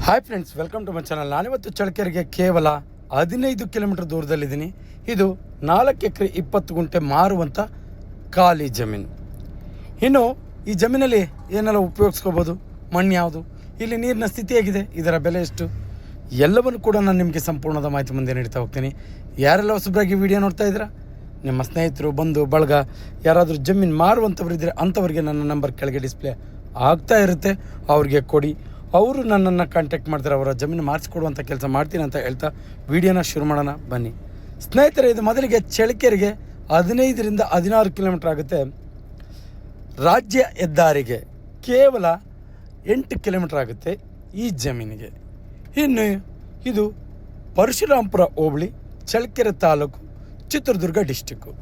Hi friends, welcome to my channel. ನಾನಿವತ್ತು ಚಳ್ಳಕೆರೆಗೆ ಕೇವಲ 15 ಕಿಲೋಮೀಟರ್ ದೂರದಲ್ಲಿದ್ದೀನಿ. ಇದು 4 ಎಕರೆ 20 ಗುಂಟೆ ಮಾರುವಂಥ ಖಾಲಿ ಜಮೀನು. ಇನ್ನು ಈ ಜಮೀನಲ್ಲಿ ಏನೆಲ್ಲ ಉಪಯೋಗಿಸ್ಕೋಬೋದು, ಮಣ್ಣು ಯಾವುದು, ಇಲ್ಲಿ ನೀರಿನ ಸ್ಥಿತಿ ಹೇಗಿದೆ, ಇದರ ಬೆಲೆ ಎಷ್ಟು, ಎಲ್ಲವನ್ನು ಕೂಡ ನಾನು ನಿಮಗೆ ಸಂಪೂರ್ಣದ ಮಾಹಿತಿ ಮುಂದೆ ನೀಡ್ತಾ ಹೋಗ್ತೀನಿ. ಯಾರೆಲ್ಲ ಹೊಸಬ್ರಾಗಿ ವಿಡಿಯೋ ನೋಡ್ತಾ ಇದ್ದೀರಾ, ನಿಮ್ಮ ಸ್ನೇಹಿತರು, ಬಂಧು ಬಳಗ ಯಾರಾದರೂ ಜಮೀನು ಮಾರುವಂಥವ್ರಿದ್ದರೆ ಅಂಥವ್ರಿಗೆ ನನ್ನ ನಂಬರ್ ಕೆಳಗೆ ಡಿಸ್ಪ್ಲೇ ಆಗ್ತಾ ಇರುತ್ತೆ, ಅವ್ರಿಗೆ ಕೊಡಿ. ಅವರು ನನ್ನನ್ನು ಕಾಂಟ್ಯಾಕ್ಟ್ ಮಾಡ್ತಾರೆ, ಅವರ ಜಮೀನು ಮಾರಿಸ್ಕೊಡುವಂಥ ಕೆಲಸ ಮಾಡ್ತೀನಿ ಅಂತ ಹೇಳ್ತಾ ವಿಡಿಯೋನ ಶುರು ಮಾಡೋಣ ಬನ್ನಿ ಸ್ನೇಹಿತರೆ. ಇದು ಮೊದಲಿಗೆ ಚಳ್ಳಕೆರೆಗೆ 15ರಿಂದ 16 ಕಿಲೋಮೀಟ್ರ್ ಆಗುತ್ತೆ. ರಾಜ್ಯ ಹೆದ್ದಾರಿಗೆ ಕೇವಲ 8 ಕಿಲೋಮೀಟ್ರ್ ಆಗುತ್ತೆ ಈ ಜಮೀನಿಗೆ. ಇನ್ನು ಇದು ಪರಶುರಾಂಪುರ ಹೋಬಳಿ, ಚಳ್ಳಕೆರೆ ತಾಲೂಕು, ಚಿತ್ರದುರ್ಗ ಡಿಸ್ಟಿಕ್ಕು.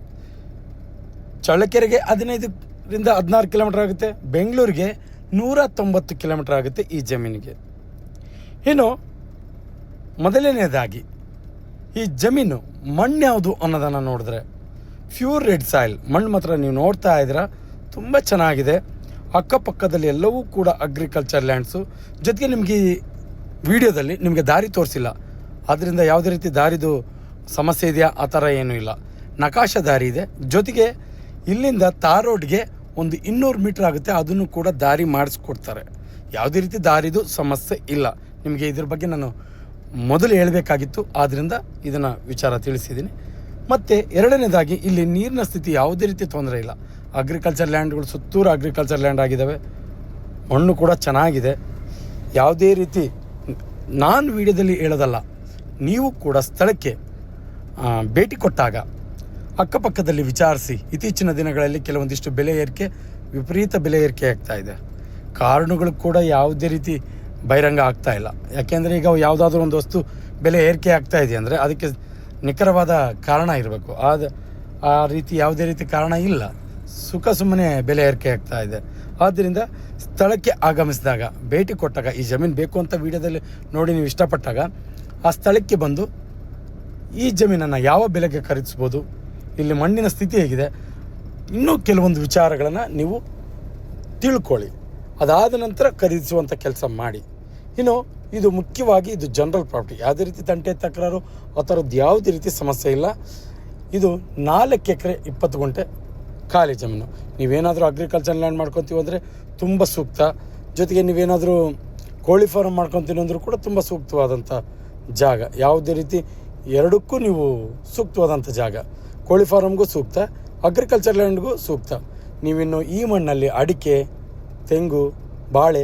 ಚಳ್ಳಕೆರೆಗೆ 15ರಿಂದ 16 ಕಿಲೋಮೀಟ್ರ್ ಆಗುತ್ತೆ. ಬೆಂಗಳೂರಿಗೆ 190 ಕಿಲೋಮೀಟ್ರ್ ಆಗುತ್ತೆ ಈ ಜಮೀನಿಗೆ. ಇನ್ನು ಮೊದಲನೇದಾಗಿ ಈ ಜಮೀನು ಮಣ್ಣು ಯಾವುದು ಅನ್ನೋದನ್ನು ನೋಡಿದ್ರೆ ಪ್ಯೂರ್ ರೆಡ್ ಸಾಯಿಲ್ ಮಣ್ಣು ಮಾತ್ರ ನೀವು ನೋಡ್ತಾ ಇದ್ದೀರಾ, ತುಂಬ ಚೆನ್ನಾಗಿದೆ. ಅಕ್ಕಪಕ್ಕದಲ್ಲಿ ಎಲ್ಲವೂ ಕೂಡ ಅಗ್ರಿಕಲ್ಚರ್ ಲ್ಯಾಂಡ್ಸು. ಜೊತೆಗೆ ನಿಮಗೆ ಈ ವಿಡಿಯೋದಲ್ಲಿ ನಿಮಗೆ ದಾರಿ ತೋರಿಸಿಲ್ಲ, ಆದ್ದರಿಂದ ಯಾವುದೇ ರೀತಿ ದಾರಿದು ಸಮಸ್ಯೆ ಇದೆಯಾ ಆ ಥರ ಏನೂ ಇಲ್ಲ. ನಕಾಶ ದಾರಿ ಇದೆ. ಜೊತೆಗೆ ಇಲ್ಲಿಂದ ತಾರ್ ರೋಡ್ಗೆ ಒಂದು 200 ಮೀಟ್ರ್ ಆಗುತ್ತೆ, ಅದನ್ನು ಕೂಡ ದಾರಿ ಮಾಡಿಸ್ಕೊಡ್ತಾರೆ. ಯಾವುದೇ ರೀತಿ ದಾರಿದು ಸಮಸ್ಯೆ ಇಲ್ಲ. ನಿಮಗೆ ಇದ್ರ ಬಗ್ಗೆ ನಾನು ಮೊದಲು ಹೇಳಬೇಕಾಗಿತ್ತು, ಆದ್ದರಿಂದ ಇದನ್ನು ವಿಚಾರ ತಿಳಿಸಿದ್ದೀನಿ. ಮತ್ತು ಎರಡನೇದಾಗಿ ಇಲ್ಲಿ ನೀರಿನ ಸ್ಥಿತಿ ಯಾವುದೇ ರೀತಿ ತೊಂದರೆ ಇಲ್ಲ. ಅಗ್ರಿಕಲ್ಚರ್ ಲ್ಯಾಂಡ್ಗಳು ಸುತ್ತೂರು ಅಗ್ರಿಕಲ್ಚರ್ ಲ್ಯಾಂಡ್ ಆಗಿದ್ದಾವೆ. ಮಣ್ಣು ಕೂಡ ಚೆನ್ನಾಗಿದೆ. ಯಾವುದೇ ರೀತಿ ನಾನು ವಿಡಿಯೋದಲ್ಲಿ ಹೇಳೋದಲ್ಲ, ನೀವು ಕೂಡ ಸ್ಥಳಕ್ಕೆ ಭೇಟಿ ಕೊಟ್ಟಾಗ ಅಕ್ಕಪಕ್ಕದಲ್ಲಿ ವಿಚಾರಿಸಿ. ಇತ್ತೀಚಿನ ದಿನಗಳಲ್ಲಿ ಕೆಲವೊಂದಿಷ್ಟು ಬೆಲೆ ಏರಿಕೆ, ವಿಪರೀತ ಬೆಲೆ ಏರಿಕೆ ಆಗ್ತಾ ಇದೆ. ಕಾರಣಗಳು ಕೂಡ ಯಾವುದೇ ರೀತಿ ಬಹಿರಂಗ ಆಗ್ತಾ ಇಲ್ಲ. ಯಾಕೆಂದರೆ ಈಗ ಯಾವುದಾದ್ರೂ ಒಂದು ವಸ್ತು ಬೆಲೆ ಏರಿಕೆ ಆಗ್ತಾ ಇದೆ ಅಂದರೆ ಅದಕ್ಕೆ ನಿಖರವಾದ ಕಾರಣ ಇರಬೇಕು. ಆ ರೀತಿ ಯಾವುದೇ ರೀತಿ ಕಾರಣ ಇಲ್ಲ, ಸುಮ್ಮನೆ ಬೆಲೆ ಏರಿಕೆ ಆಗ್ತಾ ಇದೆ. ಆದ್ದರಿಂದ ಸ್ಥಳಕ್ಕೆ ಆಗಮಿಸಿದಾಗ, ಭೇಟಿ ಕೊಟ್ಟಾಗ, ಈ ಜಮೀನು ಬೇಕು ಅಂತ ವಿಡಿಯೋದಲ್ಲಿ ನೋಡಿ ನೀವು ಇಷ್ಟಪಟ್ಟಾಗ ಆ ಸ್ಥಳಕ್ಕೆ ಬಂದು ಈ ಜಮೀನನ್ನು ಯಾವ ಬೆಲೆಗೆ ಖರೀದಿಸ್ಬೋದು, ಇಲ್ಲಿ ಮಣ್ಣಿನ ಸ್ಥಿತಿ ಹೇಗಿದೆ, ಇನ್ನೂ ಕೆಲವೊಂದು ವಿಚಾರಗಳನ್ನು ನೀವು ತಿಳ್ಕೊಳ್ಳಿ. ಅದಾದ ನಂತರ ಖರೀದಿಸುವಂಥ ಕೆಲಸ ಮಾಡಿ. ಇನ್ನು ಇದು ಮುಖ್ಯವಾಗಿ ಇದು ಜನರಲ್ ಪ್ರಾಪರ್ಟಿ, ಯಾವುದೇ ರೀತಿ ತಂಟೆ ತಕರಾರು ಆ ಥರದ್ದು ಯಾವುದೇ ರೀತಿ ಸಮಸ್ಯೆ ಇಲ್ಲ. ಇದು 4 ಎಕರೆ 20 ಗುಂಟೆ ಖಾಲಿ ಜಮೀನು. ನೀವೇನಾದರೂ ಅಗ್ರಿಕಲ್ಚರ್ ಲ್ಯಾಂಡ್ ಮಾಡ್ಕೊತೀವಿ ಅಂದರೆ ತುಂಬ ಸೂಕ್ತ. ಜೊತೆಗೆ ನೀವೇನಾದರೂ ಕೋಳಿ ಫಾರ್ಮ್ ಮಾಡ್ಕೊತೀವಿ ಅಂದರೂ ಕೂಡ ತುಂಬ ಸೂಕ್ತವಾದಂಥ ಜಾಗ. ಯಾವುದೇ ರೀತಿ ಎರಡಕ್ಕೂ ನೀವು ಸೂಕ್ತವಾದಂಥ ಜಾಗ. ಕೋಳಿ ಫಾರಮ್ಗೂ ಸೂಕ್ತ, ಅಗ್ರಿಕಲ್ಚರ್ ಲ್ಯಾಂಡ್ಗೂ ಸೂಕ್ತ. ನೀವಿನ್ನು ಈ ಮಣ್ಣಲ್ಲಿ ಅಡಿಕೆ, ತೆಂಗು, ಬಾಳೆ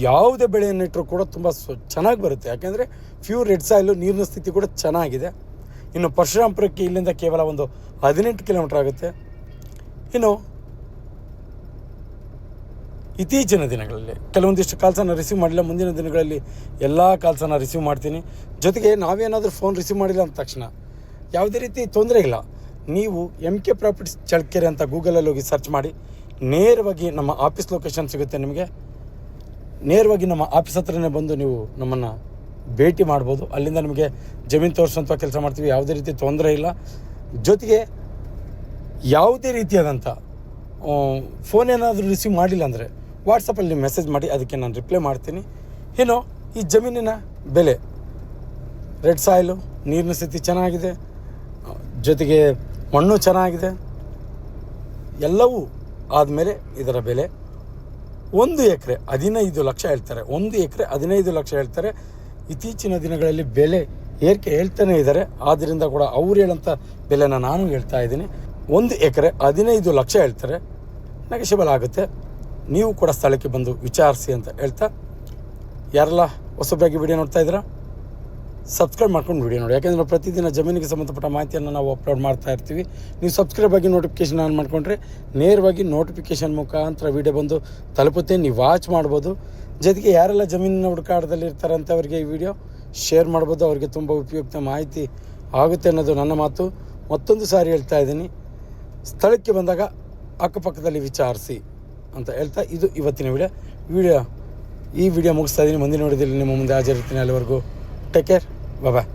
ಯಾವುದೇ ಬೆಳೆಯನ್ನು ಇಟ್ಟರೂ ಕೂಡ ತುಂಬ ಚೆನ್ನಾಗಿ ಬರುತ್ತೆ. ಯಾಕೆಂದರೆ ಪ್ಯೂರ್ ರೆಡ್ ಸಾಯಿಲು, ನೀರಿನ ಸ್ಥಿತಿ ಕೂಡ ಚೆನ್ನಾಗಿದೆ. ಇನ್ನು ಪರಶುರಾಂಪುರಕ್ಕೆ ಇಲ್ಲಿಂದ ಕೇವಲ ಒಂದು 18 ಕಿಲೋಮೀಟ್ರ್ ಆಗುತ್ತೆ. ಇನ್ನು ಇತ್ತೀಚಿನ ದಿನಗಳಲ್ಲಿ ಕೆಲವೊಂದಿಷ್ಟು ಕಾಲ್ಸನ್ನು ರಿಸೀವ್ ಮಾಡಿಲ್ಲ, ಮುಂದಿನ ದಿನಗಳಲ್ಲಿ ಎಲ್ಲ ಕಾಲ್ಸನ್ನು ರಿಸೀವ್ ಮಾಡ್ತೀನಿ. ಜೊತೆಗೆ ನಾವೇನಾದರೂ ಫೋನ್ ರಿಸೀವ್ ಮಾಡಿಲ್ಲ ಅಂದ ತಕ್ಷಣ ಯಾವುದೇ ರೀತಿ ತೊಂದರೆ ಇಲ್ಲ. ನೀವು MK ಪ್ರಾಪರ್ಟೀಸ್ ಚಳ್ಳಕೆರೆ ಅಂತ ಗೂಗಲಲ್ಲಿ ಹೋಗಿ ಸರ್ಚ್ ಮಾಡಿ, ನೇರವಾಗಿ ನಮ್ಮ ಆಫೀಸ್ ಲೊಕೇಶನ್ ಸಿಗುತ್ತೆ. ನಿಮಗೆ ನೇರವಾಗಿ ನಮ್ಮ ಆಫೀಸ್ ಹತ್ರನೇ ಬಂದು ನೀವು ನಮ್ಮನ್ನು ಭೇಟಿ ಮಾಡ್ಬೋದು. ಅಲ್ಲಿಂದ ನಿಮಗೆ ಜಮೀನು ತೋರಿಸುವಂಥ ಕೆಲಸ ಮಾಡ್ತೀವಿ. ಯಾವುದೇ ರೀತಿ ತೊಂದರೆ ಇಲ್ಲ. ಜೊತೆಗೆ ಯಾವುದೇ ರೀತಿಯಾದಂಥ ಫೋನ್ ಏನಾದರೂ ರಿಸೀವ್ ಮಾಡಿಲ್ಲ ಅಂದರೆ ವಾಟ್ಸಪ್ಪಲ್ಲಿ ಮೆಸೇಜ್ ಮಾಡಿ, ಅದಕ್ಕೆ ನಾನು ರಿಪ್ಲೈ ಮಾಡ್ತೀನಿ. ಇನ್ನು ಈ ಜಮೀನಿನ ಬೆಲೆ, ರೆಡ್ ಸಾಯಿಲು, ನೀರಿನ ಸ್ಥಿತಿ ಚೆನ್ನಾಗಿದೆ, ಜೊತೆಗೆ ಮಣ್ಣು ಚೆನ್ನಾಗಿದೆ, ಎಲ್ಲವೂ ಆದಮೇಲೆ ಇದರ ಬೆಲೆ 1 ಎಕರೆ 15 ಲಕ್ಷ ಹೇಳ್ತಾರೆ. 1 ಎಕರೆ 15 ಲಕ್ಷ ಹೇಳ್ತಾರೆ. ಇತ್ತೀಚಿನ ದಿನಗಳಲ್ಲಿ ಬೆಲೆ ಏರಿಕೆ ಹೇಳ್ತಾನೆ ಇದ್ದಾರೆ. ಆದ್ದರಿಂದ ಕೂಡ ಅವ್ರು ಹೇಳೋಂಥ ಬೆಲೆನ ನಾನು ಹೇಳ್ತಾ ಇದ್ದೀನಿ. 1 ಎಕರೆ 15 ಲಕ್ಷ ಹೇಳ್ತಾರೆ. ನೆಗೆಷಿಬಲ್ ಆಗುತ್ತೆ. ನೀವು ಕೂಡ ಸ್ಥಳಕ್ಕೆ ಬಂದು ವಿಚಾರಿಸಿ ಅಂತ ಹೇಳ್ತಾ, ಯಾರೆಲ್ಲ ಹೊಸಬಾಗಿ ವಿಡಿಯೋ ನೋಡ್ತಾ ಇದ್ದೀರಾ ಸಬ್ಸ್ಕ್ರೈಬ್ ಮಾಡ್ಕೊಂಡು ವಿಡಿಯೋ ನೋಡಿ. ಯಾಕೆಂದರೆ ಪ್ರತಿದಿನ ಜಮೀನಿಗೆ ಸಂಬಂಧಪಟ್ಟ ಮಾಹಿತಿಯನ್ನು ನಾವು ಅಪ್ಲೋಡ್ ಮಾಡ್ತಾ ಇರ್ತೀವಿ. ನೀವು ಸಬ್ಸ್ಕ್ರೈಬ್ ಆಗಿ ನೋಟಿಫಿಕೇಷನ್ ಆನ್ ಮಾಡಿಕೊಂಡ್ರೆ ನೇರವಾಗಿ ನೋಟಿಫಿಕೇಷನ್ ಮುಖಾಂತರ ವಿಡಿಯೋ ಬಂದು ತಲುಪುತ್ತೆ, ನೀವು ವಾಚ್ ಮಾಡ್ಬೋದು. ಜೊತೆಗೆ ಯಾರೆಲ್ಲ ಜಮೀನಿನ ಹುಡುಕಾಟದಲ್ಲಿ ಇರ್ತಾರೆ ಅಂಥವ್ರಿಗೆ ಈ ವಿಡಿಯೋ ಶೇರ್ ಮಾಡ್ಬೋದು. ಅವರಿಗೆ ತುಂಬ ಉಪಯುಕ್ತ ಮಾಹಿತಿ ಆಗುತ್ತೆ ಅನ್ನೋದು ನನ್ನ ಮಾತು. ಮತ್ತೊಂದು ಸಾರಿ ಹೇಳ್ತಾ ಇದ್ದೀನಿ, ಸ್ಥಳಕ್ಕೆ ಬಂದಾಗ ಅಕ್ಕಪಕ್ಕದಲ್ಲಿ ವಿಚಾರಿಸಿ ಅಂತ ಹೇಳ್ತಾ ಇದು ಇವತ್ತಿನ ಈ ವಿಡಿಯೋ ಮುಗಿಸ್ತಾ ಇದ್ದೀನಿ. ಮುಂದಿನ ವಿಡಿಯೋದಲ್ಲಿ ನಿಮ್ಮ ಮುಂದೆ ಹಾಜರಿರ್ತೀನಿ. ಅಲ್ಲಿವರೆಗೂ ಟೇಕ್ ಕೇರ್, ಬಾಯ್.